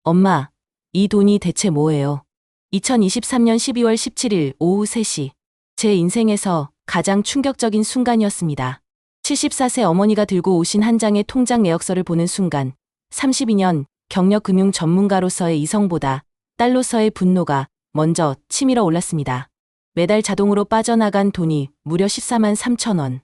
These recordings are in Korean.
엄마, 이 돈이 대체 뭐예요? 2023년 12월 17일 오후 3시. 제 인생에서 가장 충격적인 순간이었습니다. 74세 어머니가 들고 오신 한 장의 통장 내역서를 보는 순간 32년 경력 금융 전문가로서의 이성보다 딸로서의 분노가 먼저 치밀어 올랐습니다. 매달 자동으로 빠져나간 돈이 무려 14만 3천 원.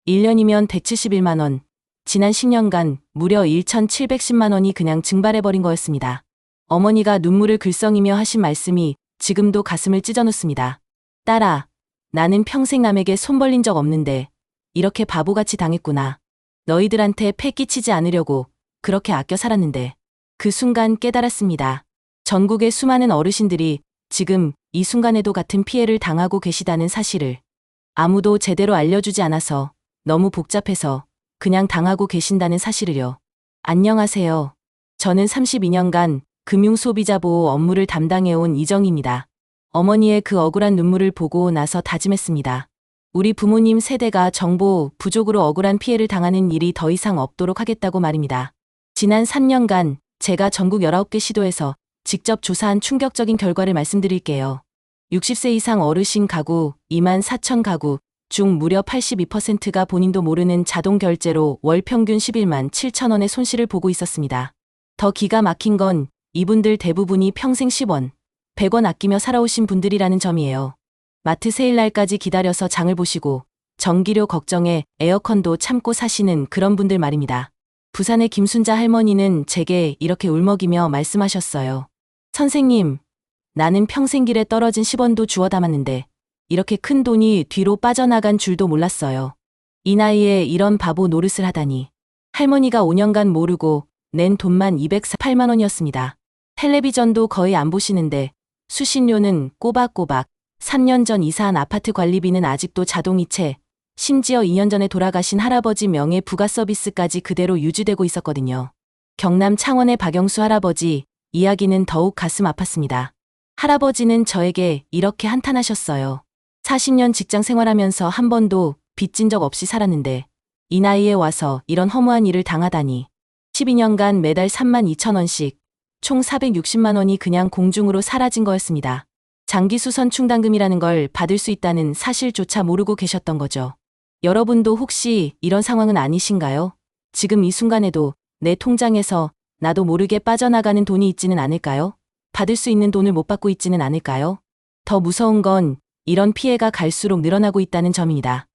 1년이면 171만 원. 지난 10년간 무려 1,710만 원이 그냥 증발해버린 거였습니다. 어머니가 눈물을 글썽이며 하신 말씀이 지금도 가슴을 찢어놓습니다. 딸아, 나는 평생 남에게 손 벌린 적 없는데 이렇게 바보같이 당했구나. 너희들한테 패 끼치지 않으려고 그렇게 아껴 살았는데. 그 순간 깨달았습니다. 전국의 수많은 어르신들이 지금 이 순간에도 같은 피해를 당하고 계시다는 사실을. 아무도 제대로 알려주지 않아서 너무 복잡해서 그냥 당하고 계신다는 사실을요. 안녕하세요. 저는 32년간 금융소비자 보호 업무를 담당해온 이정희입니다. 어머니의 그 억울한 눈물을 보고 나서 다짐했습니다. 우리 부모님 세대가 정보 부족으로 억울한 피해를 당하는 일이 더 이상 없도록 하겠다고 말입니다. 지난 3년간 제가 전국 19개 시도에서 직접 조사한 충격적인 결과를 말씀드릴게요. 60세 이상 어르신 가구 2만 4천 가구 중 무려 82%가 본인도 모르는 자동 결제로 월 평균 11만 7천 원의 손실을 보고 있었습니다. 더 기가 막힌 건 이분들 대부분이 평생 10원, 100원 아끼며 살아오신 분들이라는 점이에요. 마트 세일날까지 기다려서 장을 보시고 전기료 걱정에 에어컨도 참고 사시는 그런 분들 말입니다. 부산의 김순자 할머니는 제게 이렇게 울먹이며 말씀하셨어요. 선생님, 나는 평생 길에 떨어진 10원도 주워 담았는데 이렇게 큰 돈이 뒤로 빠져나간 줄도 몰랐어요. 이 나이에 이런 바보 노릇을 하다니. 할머니가 5년간 모르고 낸 돈만 208만 원이었습니다. 텔레비전도 거의 안 보시는데 수신료는 꼬박꼬박, 3년 전 이사한 아파트 관리비는 아직도 자동이체, 심지어 2년 전에 돌아가신 할아버지 명의 부가 서비스까지 그대로 유지되고 있었거든요. 경남 창원의 박영수 할아버지 이야기는 더욱 가슴 아팠습니다. 할아버지는 저에게 이렇게 한탄하셨어요. 40년 직장 생활하면서 한 번도 빚진 적 없이 살았는데 이 나이에 와서 이런 허무한 일을 당하다니. 12년간 매달 3만 2천 원씩 총 460만 원이 그냥 공중으로 사라진 거였습니다. 장기수선 충당금이라는 걸 받을 수 있다는 사실조차 모르고 계셨던 거죠. 여러분도 혹시 이런 상황은 아니신가요? 지금 이 순간에도 내 통장에서 나도 모르게 빠져나가는 돈이 있지는 않을까요? 받을 수 있는 돈을 못 받고 있지는 않을까요? 더 무서운 건 이런 피해가 갈수록 늘어나고 있다는 점입니다.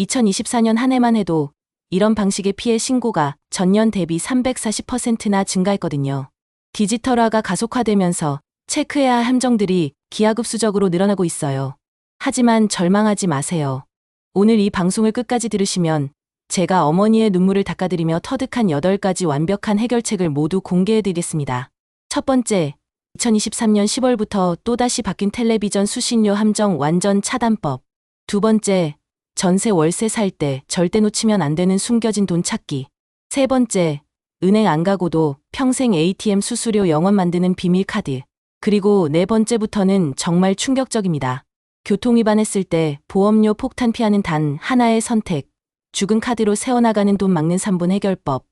2024년 한 해만 해도 이런 방식의 피해 신고가 전년 대비 340%나 증가했거든요. 디지털화가 가속화되면서 체크해야 할 함정들이 기하급수적으로 늘어나고 있어요. 하지만 절망하지 마세요. 오늘 이 방송을 끝까지 들으시면 제가 어머니의 눈물을 닦아드리며 터득한 8가지 완벽한 해결책을 모두 공개해드리겠습니다. 첫 번째, 2023년 10월부터 또다시 바뀐 텔레비전 수신료 함정 완전 차단법. 두 번째, 전세 월세 살 때 절대 놓치면 안 되는 숨겨진 돈 찾기. 세 번째, 은행 안 가고도 평생 ATM 수수료 0원 만드는 비밀 카드. 그리고 네 번째부터는 정말 충격적입니다. 교통위반했을 때 보험료 폭탄 피하는 단 하나의 선택. 죽은 카드로 새어나가는 돈 막는 3분 해결법.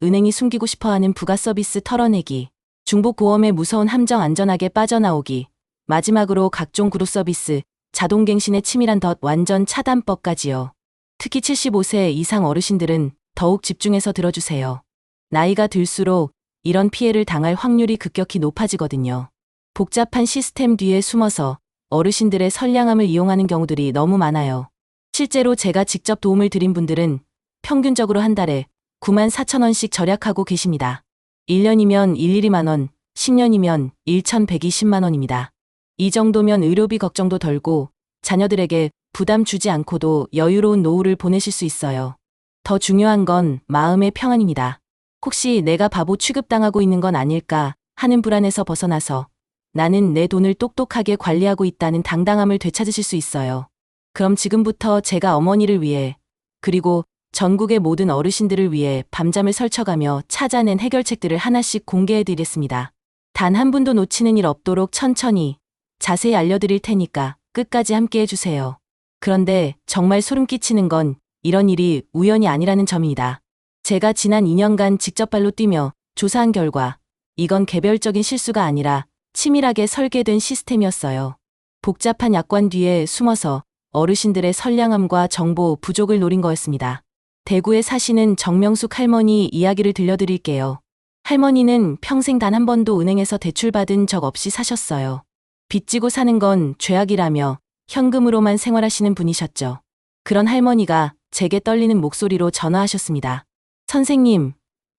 은행이 숨기고 싶어하는 부가 서비스 털어내기. 중복보험의 무서운 함정 안전하게 빠져나오기. 마지막으로 각종 그룹 서비스, 자동갱신의 치밀한 덫 완전 차단법까지요. 특히 75세 이상 어르신들은 더욱 집중해서 들어주세요. 나이가 들수록 이런 피해를 당할 확률이 급격히 높아지거든요. 복잡한 시스템 뒤에 숨어서 어르신들의 선량함을 이용하는 경우들이 너무 많아요. 실제로 제가 직접 도움을 드린 분들은 평균적으로 한 달에 9만 4천 원씩 절약하고 계십니다. 1년이면 112만 원, 10년이면 1,120만 원입니다. 이 정도면 의료비 걱정도 덜고 자녀들에게 부담 주지 않고도 여유로운 노후를 보내실 수 있어요. 더 중요한 건 마음의 평안입니다. 혹시 내가 바보 취급당하고 있는 건 아닐까 하는 불안에서 벗어나서 나는 내 돈을 똑똑하게 관리하고 있다는 당당함을 되찾으실 수 있어요. 그럼 지금부터 제가 어머니를 위해 그리고 전국의 모든 어르신들을 위해 밤잠을 설쳐가며 찾아낸 해결책들을 하나씩 공개해드리겠습니다. 단 한 분도 놓치는 일 없도록 천천히 자세히 알려드릴 테니까 끝까지 함께 해주세요. 그런데 정말 소름 끼치는 건 이런 일이 우연이 아니라는 점입니다. 제가 지난 2년간 직접 발로 뛰며 조사한 결과 이건 개별적인 실수가 아니라 치밀하게 설계된 시스템이었어요. 복잡한 약관 뒤에 숨어서 어르신들의 선량함과 정보 부족을 노린 거였습니다. 대구에 사시는 정명숙 할머니 이야기를 들려드릴게요. 할머니는 평생 단 한 번도 은행에서 대출받은 적 없이 사셨어요. 빚지고 사는 건 죄악이라며 현금으로만 생활하시는 분이셨죠. 그런 할머니가 제게 떨리는 목소리로 전화하셨습니다. 선생님,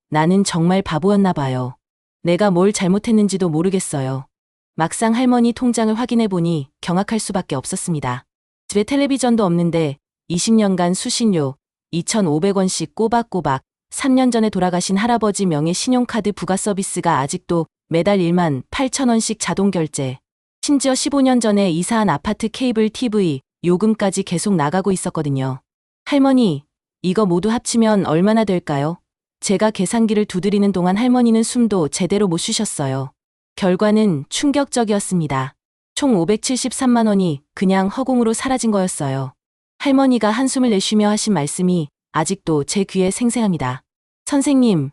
나는 정말 바보였나 봐요. 내가 뭘 잘못했는지도 모르겠어요. 막상 할머니 통장을 확인해 보니 경악할 수밖에 없었습니다. 집에 텔레비전도 없는데 20년간 수신료 2,500원씩 꼬박꼬박 3년 전에 돌아가신 할아버지 명의 신용카드 부가 서비스가 아직도 매달 1만 8천 원씩 자동 결제. 심지어 15년 전에 이사한 아파트 케이블 TV 요금까지 계속 나가고 있었거든요. 할머니, 이거 모두 합치면 얼마나 될까요? 제가 계산기를 두드리는 동안 할머니는 숨도 제대로 못 쉬셨어요. 결과는 충격적이었습니다. 총 573만 원이 그냥 허공으로 사라진 거였어요. 할머니가 한숨을 내쉬며 하신 말씀이 아직도 제 귀에 생생합니다. 선생님,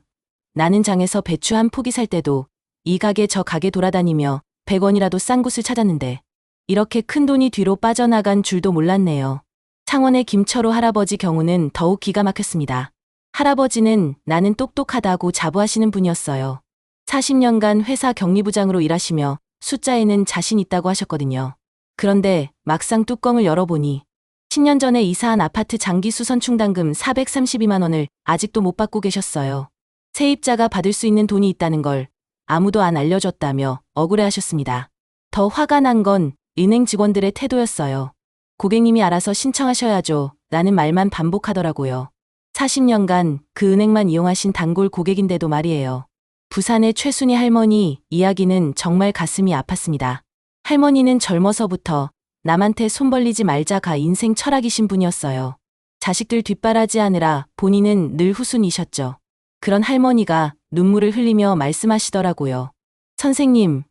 나는 장에서 배추 한 포기 살 때도 이 가게 저 가게 돌아다니며 100원이라도 싼 곳을 찾았는데 이렇게 큰 돈이 뒤로 빠져나간 줄도 몰랐네요. 창원의 김철호 할아버지 경우는 더욱 기가 막혔습니다. 할아버지는 나는 똑똑하다고 자부하시는 분이었어요. 40년간 회사 격리부장으로 일하시며 숫자에는 자신 있다고 하셨거든요. 그런데 막상 뚜껑을 열어보니 10년 전에 이사한 아파트 장기수선 충당금 432만 원을 아직도 못 받고 계셨어요. 세입자가 받을 수 있는 돈이 있다는 걸 아무도 안 알려줬다며 억울해하셨습니다. 더 화가 난 건 은행 직원들의 태도였어요. 고객님이 알아서 신청하셔야죠. 라는 말만 반복하더라고요. 40년간 그 은행만 이용하신 단골 고객인데도 말이에요. 부산의 최순희 할머니 이야기는 정말 가슴이 아팠습니다. 할머니는 젊어서부터 남한테 손 벌리지 말자가 인생 철학이신 분이었어요. 자식들 뒷바라지하느라 본인은 늘 후순이셨죠. 그런 할머니가 눈물을 흘리며 말씀하시더라고요. 선생님,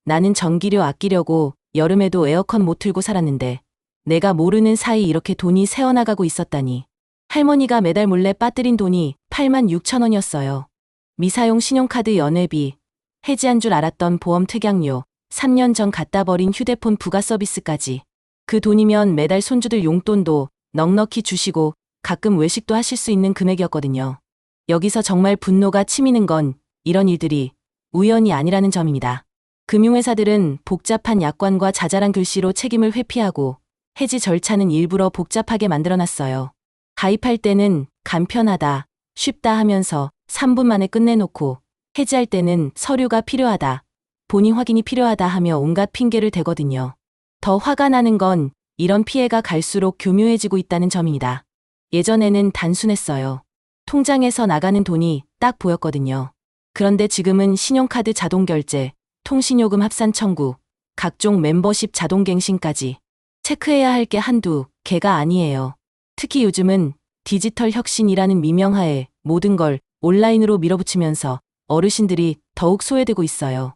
나는 전기료 아끼려고 여름에도 에어컨 못 틀고 살았는데 내가 모르는 사이 이렇게 돈이 새어나가고 있었다니. 할머니가 매달 몰래 빠뜨린 돈이 8만 6천 원이었어요. 미사용 신용카드 연회비, 해지한 줄 알았던 보험 특약료, 3년 전 갖다 버린 휴대폰 부가 서비스까지. 그 돈이면 매달 손주들 용돈도 넉넉히 주시고 가끔 외식도 하실 수 있는 금액이었거든요. 여기서 정말 분노가 치미는 건 이런 일들이 우연이 아니라는 점입니다. 금융회사들은 복잡한 약관과 자잘한 글씨로 책임을 회피하고 해지 절차는 일부러 복잡하게 만들어놨어요. 가입할 때는 간편하다, 쉽다 하면서 3분 만에 끝내놓고 해지할 때는 서류가 필요하다, 본인 확인이 필요하다 하며 온갖 핑계를 대거든요. 더 화가 나는 건 이런 피해가 갈수록 교묘해지고 있다는 점입니다. 예전에는 단순했어요. 통장에서 나가는 돈이 딱 보였거든요. 그런데 지금은 신용카드 자동 결제, 통신요금 합산 청구, 각종 멤버십 자동 갱신까지 체크해야 할 게 한두 개가 아니에요. 특히 요즘은 디지털 혁신이라는 미명하에 모든 걸 온라인으로 밀어붙이면서 어르신들이 더욱 소외되고 있어요.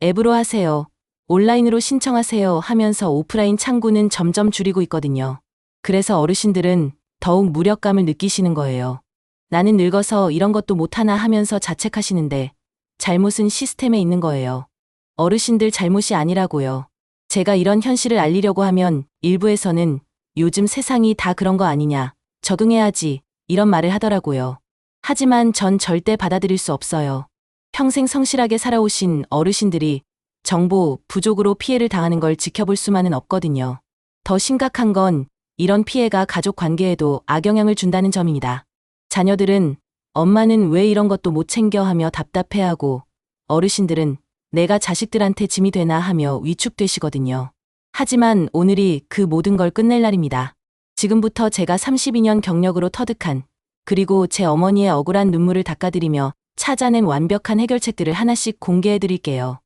앱으로 하세요, 온라인으로 신청하세요 하면서 오프라인 창구는 점점 줄이고 있거든요. 그래서 어르신들은 더욱 무력감을 느끼시는 거예요. 나는 늙어서 이런 것도 못하나 하면서 자책하시는데 잘못은 시스템에 있는 거예요. 어르신들 잘못이 아니라고요. 제가 이런 현실을 알리려고 하면 일부에서는 요즘 세상이 다 그런 거 아니냐, 적응해야지, 이런 말을 하더라고요. 하지만 전 절대 받아들일 수 없어요. 평생 성실하게 살아오신 어르신들이 정보 부족으로 피해를 당하는 걸 지켜볼 수만은 없거든요. 더 심각한 건 이런 피해가 가족 관계에도 악영향을 준다는 점입니다. 자녀들은 엄마는 왜 이런 것도 못 챙겨 하며 답답해하고 어르신들은 내가 자식들한테 짐이 되나 하며 위축되시거든요. 하지만 오늘이 그 모든 걸 끝낼 날입니다. 지금부터 제가 32년 경력으로 터득한, 그리고 제 어머니의 억울한 눈물을 닦아드리며 찾아낸 완벽한 해결책들을 하나씩 공개해드릴게요.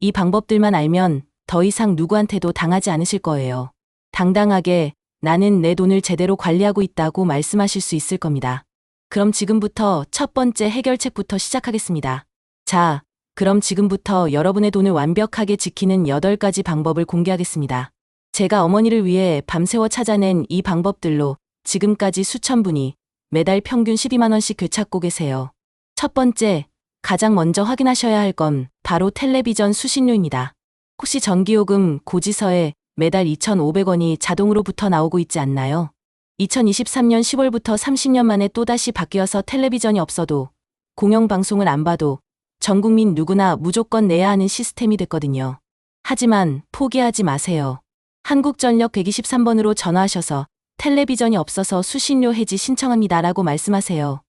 이 방법들만 알면 더 이상 누구한테도 당하지 않으실 거예요. 당당하게 나는 내 돈을 제대로 관리하고 있다고 말씀하실 수 있을 겁니다. 그럼 지금부터 첫 번째 해결책부터 시작하겠습니다. 자, 그럼 지금부터 여러분의 돈을 완벽하게 지키는 8가지 방법을 공개하겠습니다. 제가 어머니를 위해 밤새워 찾아낸 이 방법들로 지금까지 수천 분이 매달 평균 12만 원씩 되찾고 계세요. 첫 번째, 가장 먼저 확인하셔야 할 건 바로 텔레비전 수신료입니다. 혹시 전기요금 고지서에 매달 2,500원이 자동으로 붙어 나오고 있지 않나요? 2023년 10월부터 30년 만에 또다시 바뀌어서 텔레비전이 없어도 공영방송을 안 봐도 전 국민 누구나 무조건 내야 하는 시스템이 됐거든요. 하지만 포기하지 마세요. 한국전력 123번으로 전화하셔서 텔레비전이 없어서 수신료 해지 신청합니다라고 말씀하세요.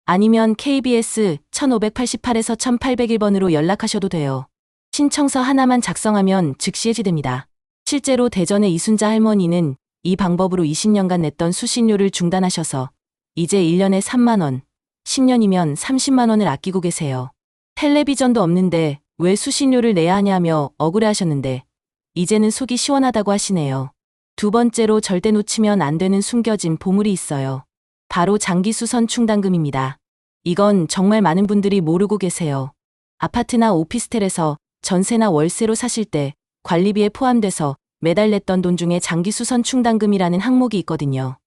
아니면 KBS 1588에서 1801번으로 연락하셔도 돼요. 신청서 하나만 작성하면 즉시 해지됩니다. 실제로 대전의 이순자 할머니는 이 방법으로 20년간 냈던 수신료를 중단하셔서 이제 1년에 3만 원, 10년이면 30만 원을 아끼고 계세요. 텔레비전도 없는데 왜 수신료를 내야 하냐며 억울해하셨는데 이제는 속이 시원하다고 하시네요. 두 번째로 절대 놓치면 안 되는 숨겨진 보물이 있어요. 바로 장기수선 충당금입니다. 이건 정말 많은 분들이 모르고 계세요. 아파트나 오피스텔에서 전세나 월세로 사실 때 관리비에 포함돼서 매달 냈던 돈 중에 장기수선 충당금이라는 항목이 있거든요.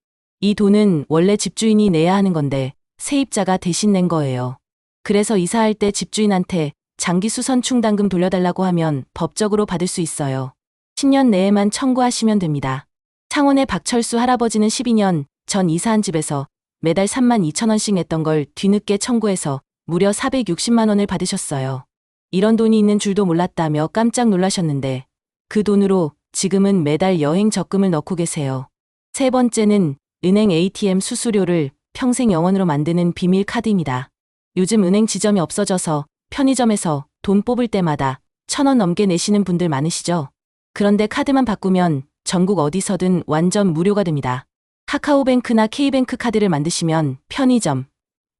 이 돈은 원래 집주인이 내야 하는 건데 세입자가 대신 낸 거예요. 그래서 이사할 때 집주인한테 장기수선 충당금 돌려달라고 하면 법적으로 받을 수 있어요. 10년 내에만 청구하시면 됩니다. 창원의 박철수 할아버지는 12년 전 이사한 집에서 매달 32,000원씩 냈던 걸 뒤늦게 청구해서 무려 460만 원을 받으셨어요. 이런 돈이 있는 줄도 몰랐다며 깜짝 놀라셨는데 그 돈으로 지금은 매달 여행 적금을 넣고 계세요. 세 번째는 은행 ATM 수수료를 평생 영원으로 만드는 비밀 카드입니다. 요즘 은행 지점이 없어져서 편의점에서 돈 뽑을 때마다 1,000원 넘게 내시는 분들 많으시죠? 그런데 카드만 바꾸면 전국 어디서든 완전 무료가 됩니다. 카카오뱅크나 K뱅크 카드를 만드시면 편의점,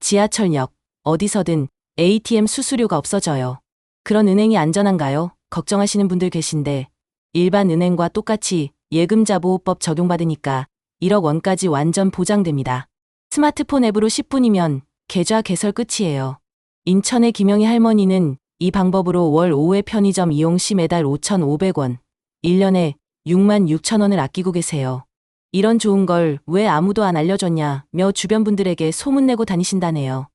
지하철역, 어디서든 ATM 수수료가 없어져요. 그런 은행이 안전한가요? 걱정하시는 분들 계신데 일반 은행과 똑같이 예금자보호법 적용받으니까 1억 원까지 완전 보장됩니다. 스마트폰 앱으로 10분이면 계좌 개설 끝이에요. 인천의 김영희 할머니는 이 방법으로 월 5회 편의점 이용 시 매달 5,500원, 1년에 6만 6천 원을 아끼고 계세요. 이런 좋은 걸 왜 아무도 안 알려줬냐며 주변 분들에게 소문내고 다니신다네요.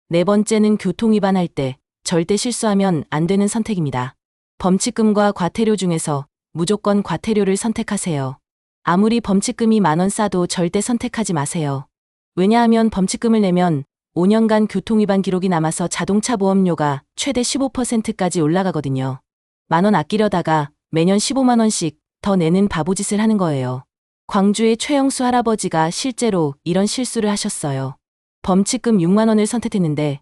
네 번째는 교통위반할 때 절대 실수하면 안 되는 선택입니다. 범칙금과 과태료 중에서 무조건 과태료를 선택하세요. 아무리 범칙금이 10,000원 싸도 절대 선택하지 마세요. 왜냐하면 범칙금을 내면 5년간 교통위반 기록이 남아서 자동차 보험료가 최대 15%까지 올라가거든요. 10,000원 아끼려다가 매년 15만 원씩 더 내는 바보짓을 하는 거예요. 광주의 최영수 할아버지가 실제로 이런 실수를 하셨어요. 범칙금 6만 원을 선택했는데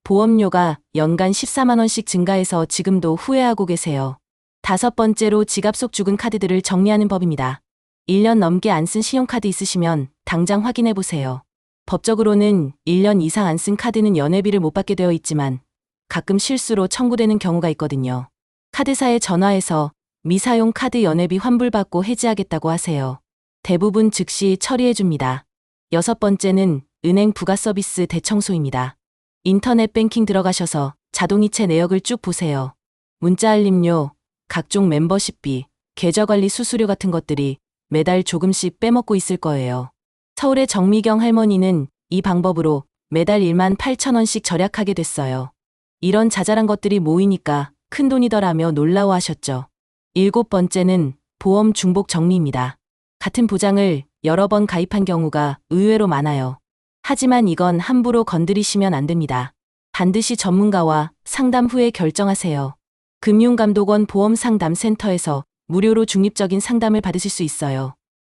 보험료가 연간 14만 원씩 증가해서 지금도 후회하고 계세요. 다섯 번째로 지갑 속 죽은 카드들을 정리하는 법입니다. 1년 넘게 안 쓴 신용카드 있으시면 당장 확인해 보세요. 법적으로는 1년 이상 안 쓴 카드는 연회비를 못 받게 되어 있지만 가끔 실수로 청구되는 경우가 있거든요. 카드사에 전화해서 미사용 카드 연회비 환불받고 해지하겠다고 하세요. 대부분 즉시 처리해 줍니다. 여섯 번째는 은행 부가 서비스 대청소입니다. 인터넷 뱅킹 들어가셔서 자동이체 내역을 쭉 보세요. 문자 알림료, 각종 멤버십비, 계좌관리 수수료 같은 것들이 매달 조금씩 빼먹고 있을 거예요. 서울의 정미경 할머니는 이 방법으로 매달 1만 8천 원씩 절약하게 됐어요. 이런 자잘한 것들이 모이니까 큰돈이더라며 놀라워하셨죠. 일곱 번째는 보험 중복 정리입니다. 같은 보장을 여러 번 가입한 경우가 의외로 많아요. 하지만 이건 함부로 건드리시면 안 됩니다. 반드시 전문가와 상담 후에 결정하세요. 금융감독원 보험상담센터에서 무료로 중립적인 상담을 받으실 수 있어요.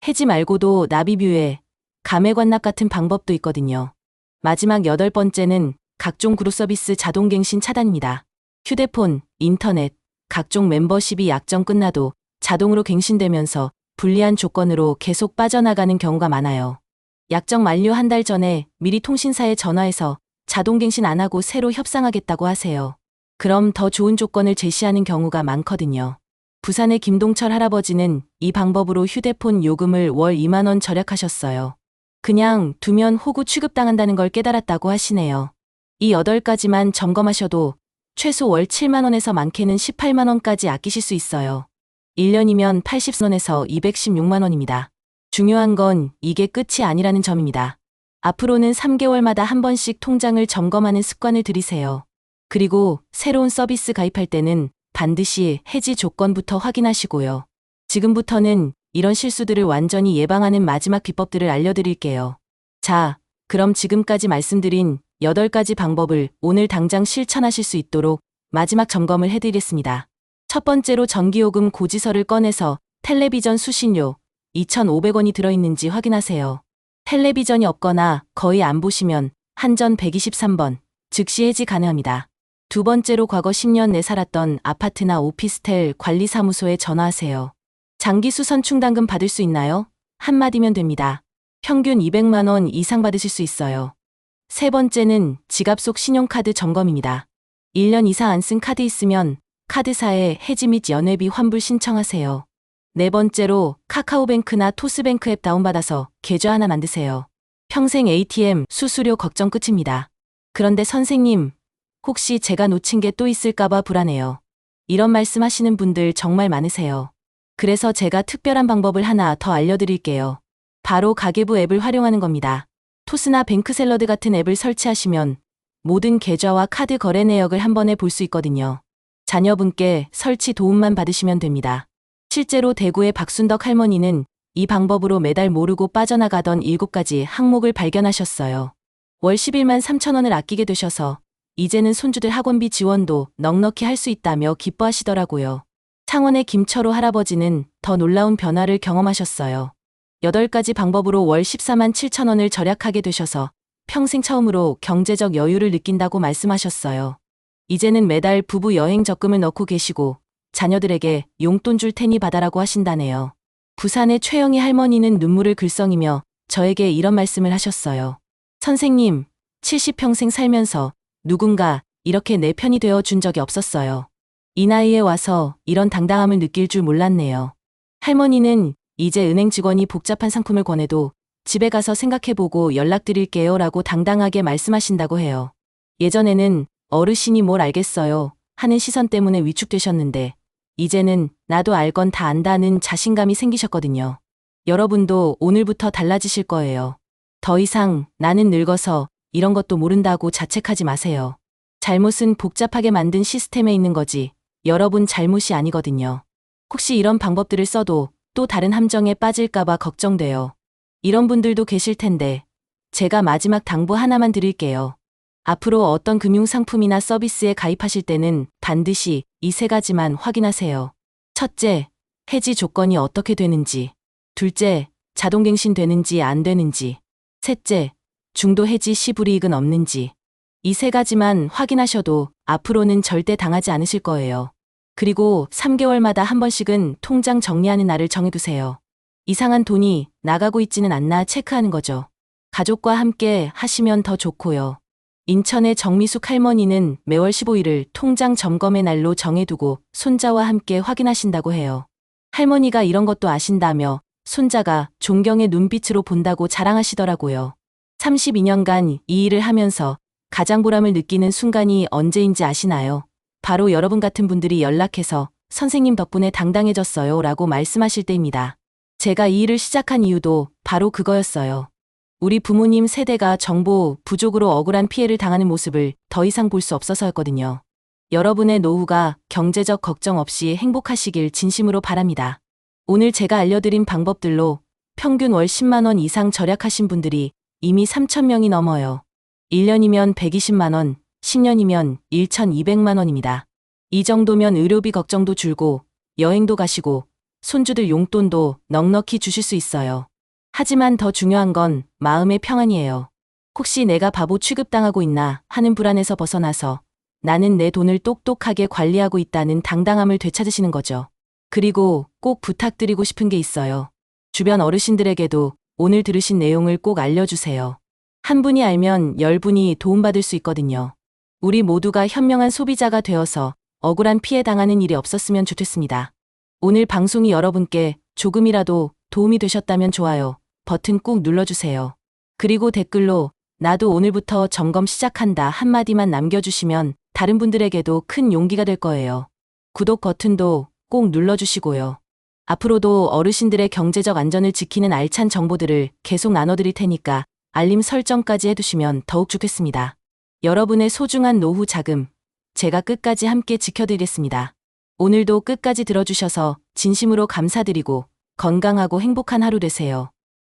해지 말고도 납입유예, 감액완납 같은 방법도 있거든요. 마지막 여덟 번째는 각종 그룹 서비스 자동갱신 차단입니다. 휴대폰, 인터넷, 각종 멤버십이 약정 끝나도 자동으로 갱신되면서 불리한 조건으로 계속 빠져나가는 경우가 많아요. 약정 만료 한 달 전에 미리 통신사에 전화해서 자동갱신 안 하고 새로 협상하겠다고 하세요. 그럼 더 좋은 조건을 제시하는 경우가 많거든요. 부산의 김동철 할아버지는 이 방법으로 휴대폰 요금을 월 2만 원 절약하셨어요. 그냥 두면 호구 취급당한다는 걸 깨달았다고 하시네요. 이 8가지만 점검하셔도 최소 월 7만 원에서 많게는 18만 원까지 아끼실 수 있어요. 1년이면 80원에서 216만 원입니다. 중요한 건 이게 끝이 아니라는 점입니다. 앞으로는 3개월마다 한 번씩 통장을 점검하는 습관을 들이세요. 그리고 새로운 서비스 가입할 때는 반드시 해지 조건부터 확인하시고요. 지금부터는 이런 실수들을 완전히 예방하는 마지막 비법들을 알려드릴게요. 자, 그럼 지금까지 말씀드린 8가지 방법을 오늘 당장 실천하실 수 있도록 마지막 점검을 해드리겠습니다. 첫 번째로 전기요금 고지서를 꺼내서 텔레비전 수신료 2,500원이 들어있는지 확인하세요. 텔레비전이 없거나 거의 안 보시면 한전 123번 즉시 해지 가능합니다. 두 번째로 과거 10년 내 살았던 아파트나 오피스텔 관리사무소에 전화하세요. 장기 수선 충당금 받을 수 있나요? 한마디면 됩니다. 평균 200만 원 이상 받으실 수 있어요. 세 번째는 지갑 속 신용카드 점검입니다. 1년 이상 안 쓴 카드 있으면 카드사에 해지 및 연회비 환불 신청하세요. 네 번째로 카카오뱅크나 토스뱅크 앱 다운받아서 계좌 하나 만드세요. 평생 ATM 수수료 걱정 끝입니다. 그런데 선생님, 혹시 제가 놓친 게 또 있을까봐 불안해요. 이런 말씀 하시는 분들 정말 많으세요. 그래서 제가 특별한 방법을 하나 더 알려드릴게요. 바로 가계부 앱을 활용하는 겁니다. 토스나 뱅크샐러드 같은 앱을 설치하시면 모든 계좌와 카드 거래 내역을 한 번에 볼 수 있거든요. 자녀분께 설치 도움만 받으시면 됩니다. 실제로 대구의 박순덕 할머니는 이 방법으로 매달 모르고 빠져나가던 7가지 항목을 발견하셨어요. 월 11만 3천 원을 아끼게 되셔서 이제는 손주들 학원비 지원도 넉넉히 할 수 있다며 기뻐하시더라고요. 창원의 김철호 할아버지는 더 놀라운 변화를 경험하셨어요. 8가지 방법으로 월 14만 7천 원을 절약하게 되셔서 평생 처음으로 경제적 여유를 느낀다고 말씀하셨어요. 이제는 매달 부부 여행 적금을 넣고 계시고 자녀들에게 용돈 줄 테니 받아라고 하신다네요. 부산의 최영희 할머니는 눈물을 글썽이며 저에게 이런 말씀을 하셨어요. 선생님, 70평생 살면서 누군가 이렇게 내 편이 되어 준 적이 없었어요. 이 나이에 와서 이런 당당함을 느낄 줄 몰랐네요. 할머니는 이제 은행 직원이 복잡한 상품을 권해도 집에 가서 생각해보고 연락드릴게요 라고 당당하게 말씀하신다고 해요. 예전에는 어르신이 뭘 알겠어요 하는 시선 때문에 위축되셨는데 이제는 나도 알 건 다 안다는 자신감이 생기셨거든요. 여러분도 오늘부터 달라지실 거예요. 더 이상 나는 늙어서 이런 것도 모른다고 자책하지 마세요. 잘못은 복잡하게 만든 시스템에 있는 거지 여러분 잘못이 아니거든요. 혹시 이런 방법들을 써도 또 다른 함정에 빠질까봐 걱정돼요. 이런 분들도 계실 텐데 제가 마지막 당부 하나만 드릴게요. 앞으로 어떤 금융상품이나 서비스에 가입하실 때는 반드시 이 3가지만 확인하세요. 첫째, 해지 조건이 어떻게 되는지. 둘째, 자동갱신 되는지 안 되는지. 셋째, 중도 해지 시 불이익은 없는지. 이 3가지만 확인하셔도 앞으로는 절대 당하지 않으실 거예요. 그리고 3개월마다 한 번씩은 통장 정리하는 날을 정해두세요. 이상한 돈이 나가고 있지는 않나 체크하는 거죠. 가족과 함께 하시면 더 좋고요. 인천의 정미숙 할머니는 매월 15일을 통장 점검의 날로 정해두고 손자와 함께 확인하신다고 해요. 할머니가 이런 것도 아신다며 손자가 존경의 눈빛으로 본다고 자랑하시더라고요. 32년간 이 일을 하면서 가장 보람을 느끼는 순간이 언제인지 아시나요? 바로 여러분 같은 분들이 연락해서 선생님 덕분에 당당해졌어요 라고 말씀하실 때입니다. 제가 이 일을 시작한 이유도 바로 그거였어요. 우리 부모님 세대가 정보 부족으로 억울한 피해를 당하는 모습을 더 이상 볼 수 없어서였거든요. 여러분의 노후가 경제적 걱정 없이 행복하시길 진심으로 바랍니다. 오늘 제가 알려드린 방법들로 평균 월 10만 원 이상 절약하신 분들이 이미 3,000명이 넘어요. 1년이면 120만 원, 10년이면 1,200만 원입니다. 이 정도면 의료비 걱정도 줄고 여행도 가시고 손주들 용돈도 넉넉히 주실 수 있어요. 하지만 더 중요한 건 마음의 평안이에요. 혹시 내가 바보 취급당하고 있나 하는 불안에서 벗어나서 나는 내 돈을 똑똑하게 관리하고 있다는 당당함을 되찾으시는 거죠. 그리고 꼭 부탁드리고 싶은 게 있어요. 주변 어르신들에게도 오늘 들으신 내용을 꼭 알려주세요. 한 분이 알면 10분이 도움받을 수 있거든요. 우리 모두가 현명한 소비자가 되어서 억울한 피해 당하는 일이 없었으면 좋겠습니다. 오늘 방송이 여러분께 조금이라도 도움이 되셨다면 좋아요 버튼 꾹 눌러주세요. 그리고 댓글로 나도 오늘부터 점검 시작한다 한마디만 남겨주시면 다른 분들에게도 큰 용기가 될 거예요. 구독 버튼도 꼭 눌러주시고요. 앞으로도 어르신들의 경제적 안전을 지키는 알찬 정보들을 계속 나눠드릴 테니까 알림 설정까지 해두시면 더욱 좋겠습니다. 여러분의 소중한 노후 자금, 제가 끝까지 함께 지켜드리겠습니다. 오늘도 끝까지 들어주셔서 진심으로 감사드리고 건강하고 행복한 하루 되세요.